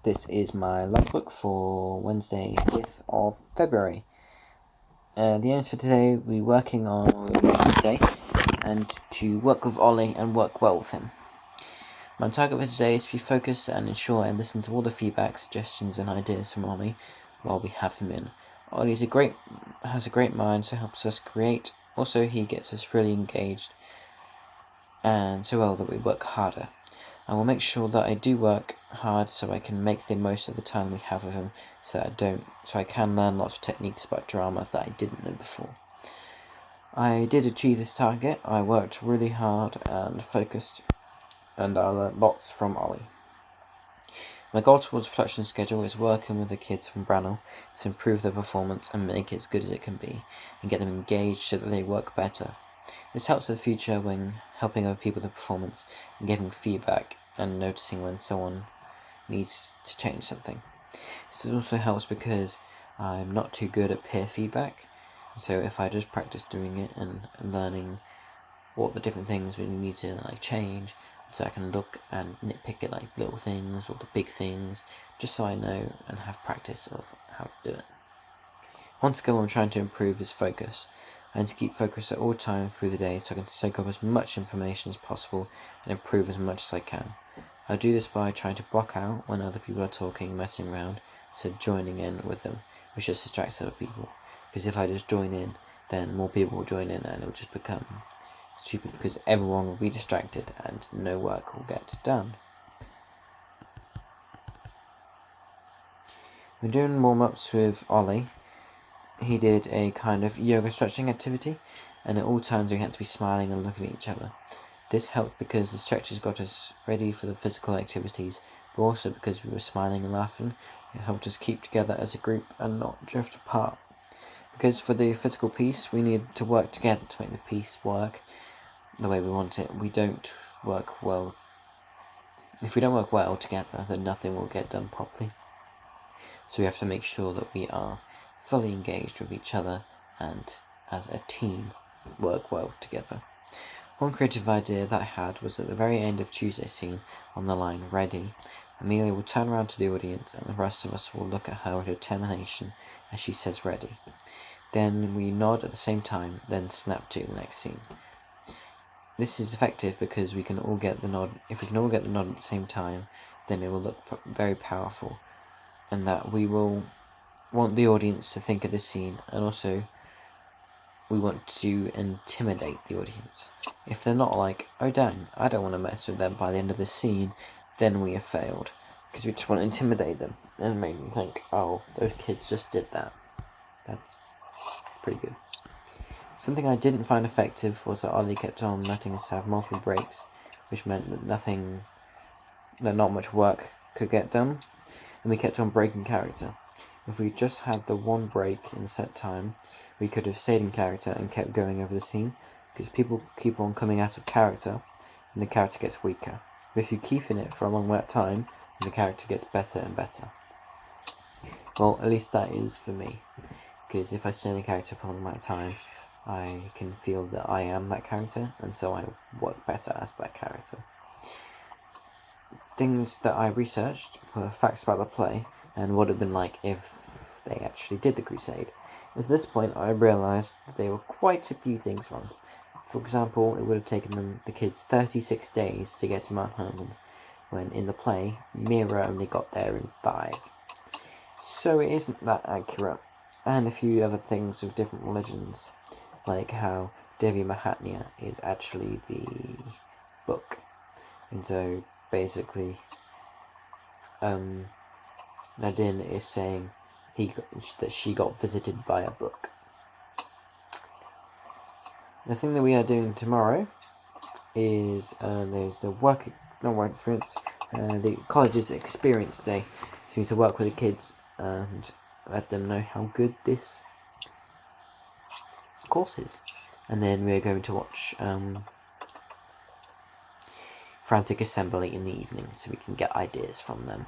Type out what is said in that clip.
This is my logbook for Wednesday, 5th of February. The aim for today, we're working on Tuesday, and to work with Ollie and work well with him. My target for today is to be focused and ensure I listen to all the feedback, suggestions and ideas from Ollie while we have him in. Ollie has a great mind, so helps us create. Also, he gets us really engaged and so well that we work harder. I will make sure that I do work hard so I can make the most of the time we have with him, so I can learn lots of techniques about drama that I didn't know before. I did achieve this target. I worked really hard and focused, and I learned lots from Ollie. My goal towards production schedule is working with the kids from Branwell to improve their performance and make it as good as it can be, and get them engaged so that they work better. This helps in the future when helping other people with the performance and giving feedback and noticing when someone needs to change something. This also helps because I'm not too good at peer feedback, so if I just practice doing it and learning what the different things we need to change, so I can look and nitpick at little things or the big things, just so I know and have practice of how to do it. One skill I'm trying to improve is focus. I need to keep focused at all times through the day so I can soak up as much information as possible and improve as much as I can. I do this by trying to block out when other people are talking, messing around, instead of joining in with them, which just distracts other people. Because if I just join in, then more people will join in and it will just become stupid because everyone will be distracted and no work will get done. We're doing warm-ups with Ollie. He did a kind of yoga stretching activity, and at all times we had to be smiling and looking at each other. This helped because the stretches got us ready for the physical activities, but also because we were smiling and laughing, it helped us keep together as a group and not drift apart. Because for the physical piece, we need to work together to make the piece work the way we want it. We don't work well. If we don't work well together, then nothing will get done properly. So we have to make sure that we are fully engaged with each other and as a team work well together. One creative idea that I had was at the very end of Tuesday's scene, on the line "Ready," Amelia will turn around to the audience and the rest of us will look at her with determination as she says "Ready." Then we nod at the same time, then snap to the next scene. This is effective because we can all get the nod. If we can all get the nod at the same time, then it will look very powerful, and that we will want the audience to think of this scene, and also we want to intimidate the audience. If they're not like, "Oh dang, I don't want to mess with them" by the end of the scene, then we have failed, because we just want to intimidate them and make them think, "Oh, those kids just did that." That's pretty good. Something I didn't find effective was that Ollie kept on letting us have multiple breaks, which meant that not much work could get done, and we kept on breaking character. If we just had the one break in set time, we could have stayed in character and kept going over the scene, because people keep on coming out of character, and the character gets weaker. But if you keep in it for a long amount of time, the character gets better and better. Well, at least that is for me, because if I stay in a character for a long amount of time, I can feel that I am that character, and so I work better as that character. Things that I researched were facts about the play, and what it would have been like if they actually did the Crusade. At this point, I realised that there were quite a few things wrong. For example, it would have taken the kids 36 days to get to Mount Hermon, when in the play, Mira only got there in 5. So it isn't that accurate. And a few other things with different religions, like how Devi Mahatmya is actually the book. And so basically, Nadine is saying that she got visited by a book. The thing that we are doing tomorrow is there's a the college's experience day. So we need to work with the kids and let them know how good this course is. And then we're going to watch Frantic Assembly in the evening so we can get ideas from them.